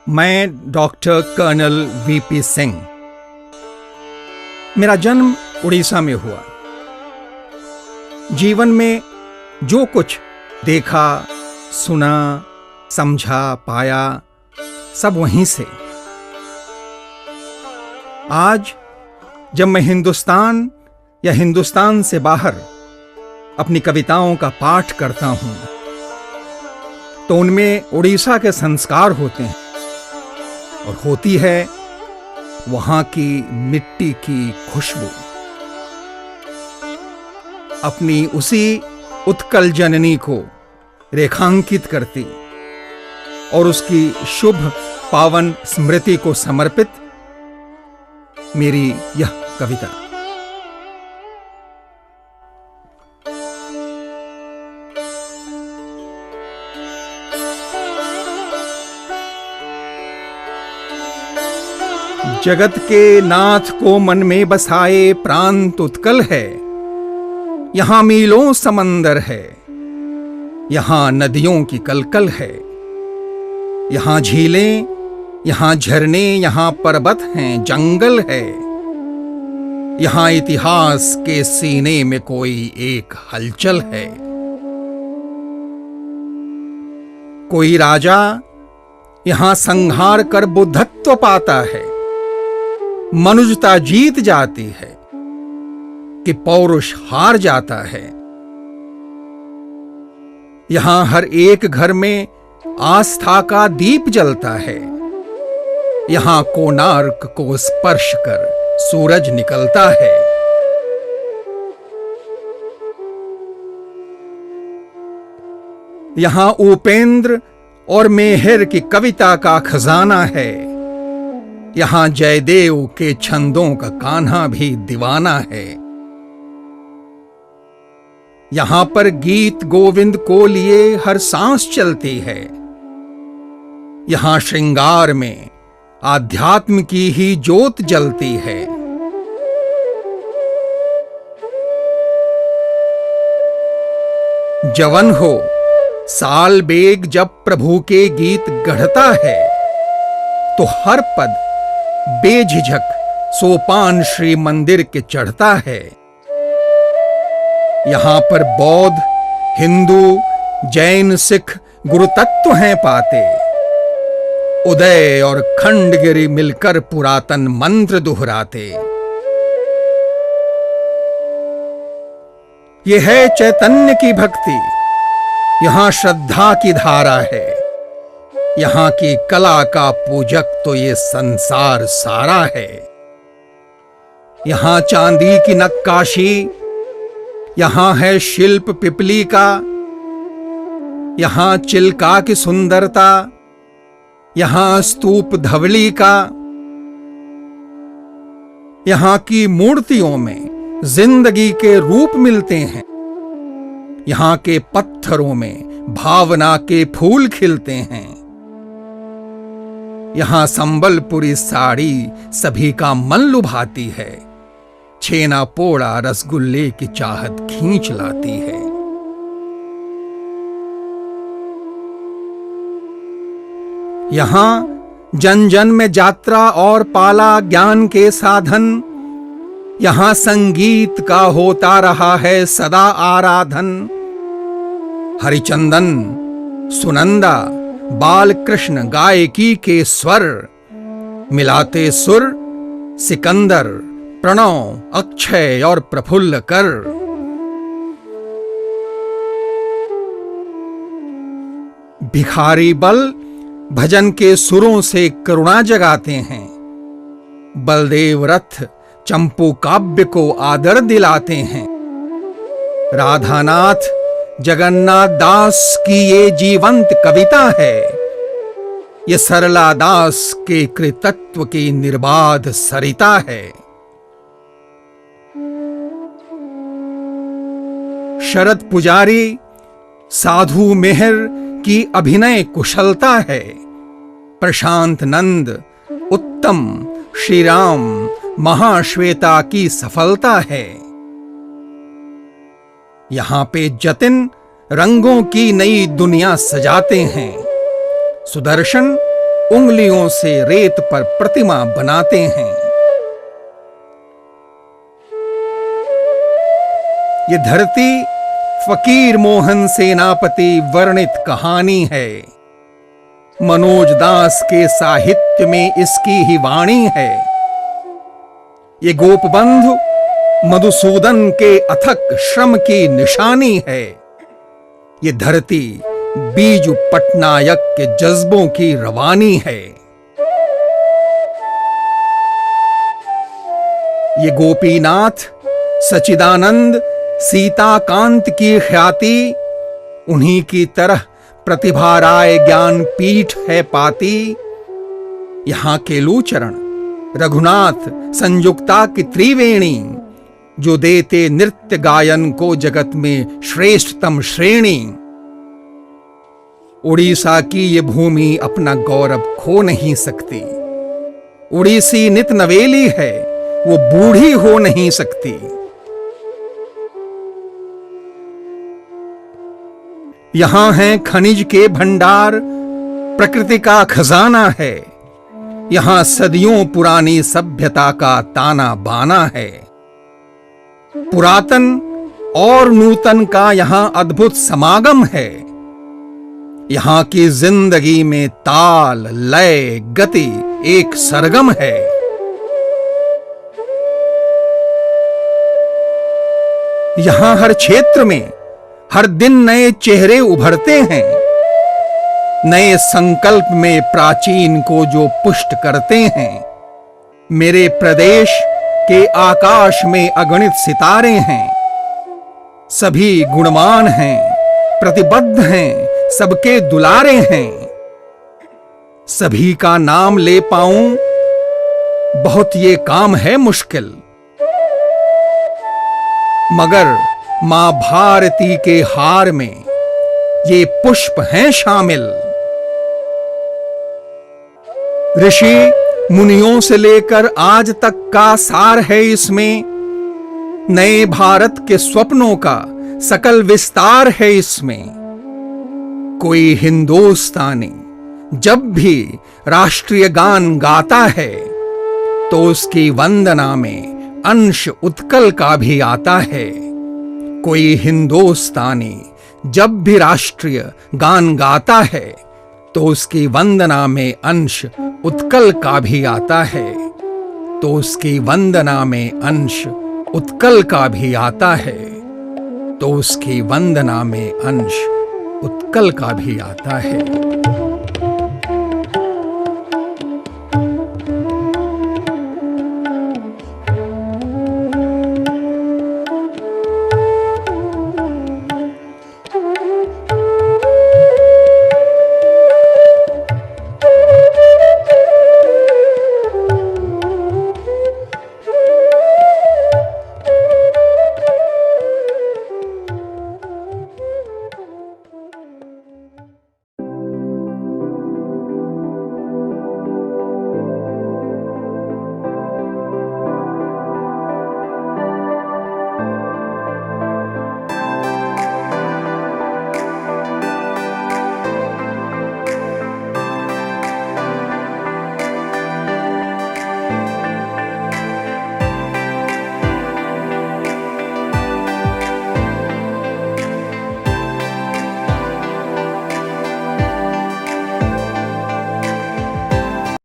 मैं doctor colonel VP Singh. मेरा जन्म उड़ीसा में हुआ। जीवन में जो कुछ देखा, सुना, समझा, पाया, सब वहीं से। आज जब मैं हिंदुस्तान या हिंदुस्तान से बाहर अपनी कविताओं का पाठ करता हूं, तो उनमें उड़ीसा के संस्कार होते हैं और होती है वहां की मिट्टी की खुशबू। अपनी उसी उत्कल जननी को रेखांकित करती और उसकी शुभ पावन स्मृति को समर्पित मेरी यह कविता। जगत के नाथ को मन में बसाए प्रांत उत्कल है। यहां मीलों समंदर है, यहां नदियों की कलकल है। यहां झीलें, यहां झरने, यहां पर्वत हैं, जंगल है। यहां इतिहास के सीने में कोई एक हलचल है। कोई राजा यहां संहार कर बुद्धत्व पाता है। मनुष्यता जीत जाती है कि पौरुष हार जाता है। यहां हर एक घर में आस्था का दीप जलता है। यहां कोणार्क को स्पर्श कर सूरज निकलता है। यहां उपेंद्र और मेहर की कविता का खजाना है। यहां जयदेव के छंदों का कान्हा भी दीवाना है। यहां पर गीत गोविंद को लिए हर सांस चलती है। यहां श्रृंगार में आध्यात्म की ही ज्योत जलती है। जवन हो साल बेग जब प्रभु के गीत गढ़ता है, तो हर पद बेझिझक सोपान श्री मंदिर के चढ़ता है। यहां पर बौद्ध, हिंदू, जैन, सिख गुरु तत्व हैं पाते। उदय और खंडगिरी मिलकर पुरातन मंत्र दोहराते। यह है चैतन्य की भक्ति, यहां श्रद्धा की धारा है। यहां की कला का पूजक तो ये संसार सारा है। यहां चांदी की नक्काशी, यहां है शिल्प पिपली का। यहां चिल्का की सुंदरता, यहां स्तूप धवली का। यहां की मूर्तियों में जिंदगी के रूप मिलते हैं। यहां के पत्थरों में भावना के फूल खिलते हैं। यहां संबलपुरी साड़ी सभी का मन लुभाती है। छेना पोड़ा रसगुल्ले की चाहत खींच लाती है। यहां जन जन में यात्रा और पाला ज्ञान के साधन। यहां संगीत का होता रहा है सदा आराधन। हरिचंदन, सुनंदा, बाल कृष्ण गायकी के स्वर मिलाते सुर। सिकंदर, प्रणव, अक्षय और प्रफुल्ल कर। भिखारी बल भजन के सुरों से करुणा जगाते हैं। बलदेव रथ चंपू काव्य को आदर दिलाते हैं। राधानाथ, जगन्नाथ दास की ये जीवंत कविता है। ये सरला दास के कृतत्व की निर्बाध सरिता है। शरद पुजारी, साधु मेहर की अभिनय कुशलता है। प्रशांत नंद, उत्तम, श्री राम, महाश्वेता की सफलता है। यहां पे जतिन रंगों की नई दुनिया सजाते हैं। सुदर्शन उंगलियों से रेत पर प्रतिमा बनाते हैं। ये धरती फकीर मोहन सेनापति वर्णित कहानी है। मनोज दास के साहित्य में इसकी ही वाणी है। ये गोपबंधु मधुसूदन के अथक श्रम की निशानी है। ये धरती बीजू पटनायक के जज्बों की रवानी है। ये गोपीनाथ, सच्चिदानंद, सीताकांत की ख्याति उन्हीं की तरह प्रतिभा राय ज्ञान पीठ है पाती। यहां केलूचरण, रघुनाथ, संयुक्ता की त्रिवेणी जो देते नृत्य गायन को जगत में श्रेष्ठतम श्रेणी। उड़ीसा की ये भूमि अपना गौरव खो नहीं सकती। उड़ीसी नित नवेली है, वो बूढ़ी हो नहीं सकती। यहां हैं खनिज के भंडार, प्रकृति का खजाना है। यहां सदियों पुरानी सभ्यता का ताना बाना है। पुरातन और नूतन का यहां अद्भुत समागम है। यहां की जिंदगी में ताल, लय, गति एक सरगम है। यहां हर क्षेत्र में हर दिन नए चेहरे उभरते हैं। नए संकल्प में प्राचीन को जो पुष्ट करते हैं। मेरे प्रदेश के आकाश में अगणित सितारे हैं। सभी गुणवान हैं, प्रतिबद्ध हैं, सबके दुलारे हैं। सभी का नाम ले पाऊं बहुत ये काम है मुश्किल, मगर मां भारती के हार में ये पुष्प हैं शामिल। ऋषि मुनियों से लेकर आज तक का सार है इसमें। नए भारत के स्वप्नों का सकल विस्तार है इसमें। कोई हिंदुस्तानी जब भी राष्ट्रीय गान गाता है तो उसकी वंदना में अंश उत्कल का भी आता है। कोई हिंदुस्तानी जब भी राष्ट्रीय गान गाता है तो उसकी वंदना में अंश उत्कल का भी आता है। तो उसकी वंदना में अंश उत्कल का भी आता है। तो उसकी वंदना में अंश उत्कल का भी आता है।